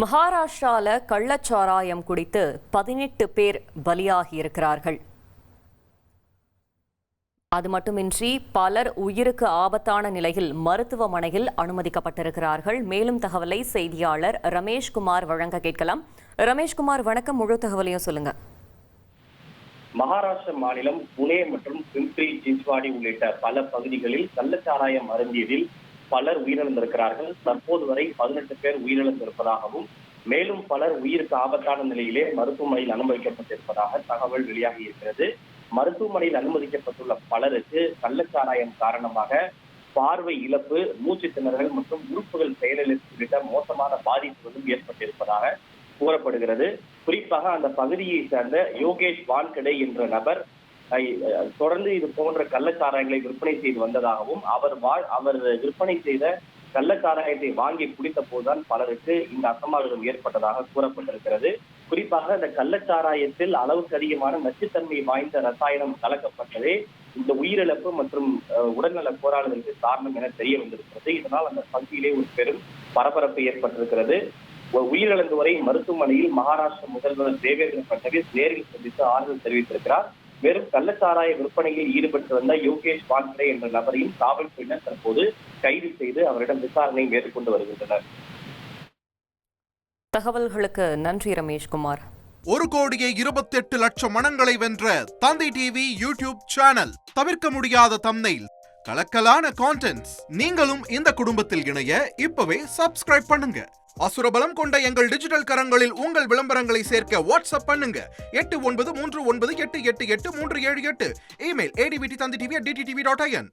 மகாராஷ்டிரால கள்ளச்சாராயம் குடித்து 18 பேர் பலியாகி இருக்கிறார்கள். அது மட்டுமின்றி பலர் உயிருக்கு ஆபத்தான நிலையில் மருத்துவமனையில் அனுமதிக்கப்பட்டிருக்கிறார்கள். மேலும் தகவலை செய்தியாளர் ரமேஷ்குமார் வழங்க கேட்கலாம். ரமேஷ்குமார், வணக்கம். முழு தகவலையும் சொல்லுங்க. மகாராஷ்டிர மாநிலம் புனே மற்றும் பிம்பிரி சின்ச்வாடி உள்ளிட்ட பல பகுதிகளில் கள்ளச்சாராயம் அருந்தியதில் பலர் உயிரிழந்திருக்கிறார்கள். தற்போது வரை 18 பேர் உயிரிழந்திருப்பதாகவும் மேலும் பலர் உயிருக்கு ஆபத்தான நிலையிலே மருத்துவமனையில் அனுமதிக்கப்பட்டிருப்பதாக தகவல் வெளியாகி இருக்கிறது. மருத்துவமனையில் அனுமதிக்கப்பட்டுள்ள பலருக்கு கள்ளச்சாராயம் காரணமாக பார்வை இழப்பு, மூச்சு திணறல் மற்றும் உறுப்புகள் செயலிழப்பு உள்ளிட்ட மோசமான பாதிப்புகளும் ஏற்பட்டிருப்பதாக கூறப்படுகிறது. குறிப்பாக அந்த பகுதியை சேர்ந்த யோகேஷ் வான்கடே என்ற நபர் தொடர்ந்து இது போன்ற கள்ளச்சாராயங்களை விற்பனை செய்து வந்ததாகவும் அவர் விற்பனை செய்த கள்ளச்சாராயத்தை வாங்கி குடித்த போதுதான் பலருக்கு இந்த அசம்பாவிதம் ஏற்பட்டதாக கூறப்பட்டிருக்கிறது. குறிப்பாக இந்த கள்ளச்சாராயத்தில் அளவுக்கு அதிகமான நச்சுத்தன்மை வாய்ந்த ரசாயனம் கலக்கப்பட்டதே இந்த உயிரிழப்பு மற்றும் உடல்நல போராடுதலுக்கு காரணம் என தெரிய வந்திருக்கிறது. இதனால் அந்த பகுதியிலே ஒரு பெரும் பரபரப்பு ஏற்பட்டிருக்கிறது. உயிரிழந்தவரை மருத்துவமனையில் மகாராஷ்டிர முதல்வர் தேவேந்திர பட்னவிஸ் நேரில் சந்தித்து ஆறுதல் தெரிவித்திருக்கிறார். வெறும் கள்ளச்சாராய விற்பனையில் ஈடுபட்டு வந்த யோகேஷ் வான்கடே என்ற நபரையும் காவல்துறையினர் தற்போது கைது செய்து அவரிடம் விசாரணை மேற்கொண்டு வருகின்றனர். தகவல்களுக்கு நன்றி ரமேஷ்குமார். 1,28,00,000 மனங்களை வென்ற தந்தி டிவி யூடியூப் சேனல். தவிர்க்க முடியாத தம்ப்நெயில், கலக்கலான கான்டென்ட்ஸ். நீங்களும் இந்த குடும்பத்தில் இணைய இப்பவே சப்ஸ்கிரைப் பண்ணுங்க. அசுரபலம் கொண்ட எங்கள் டிஜிட்டல் கரங்களில் உங்கள் விளம்பரங்களை சேர்க்க வாட்ஸ்அப் பண்ணுங்க. 8939888838. Email advtthanditv@dttv.in.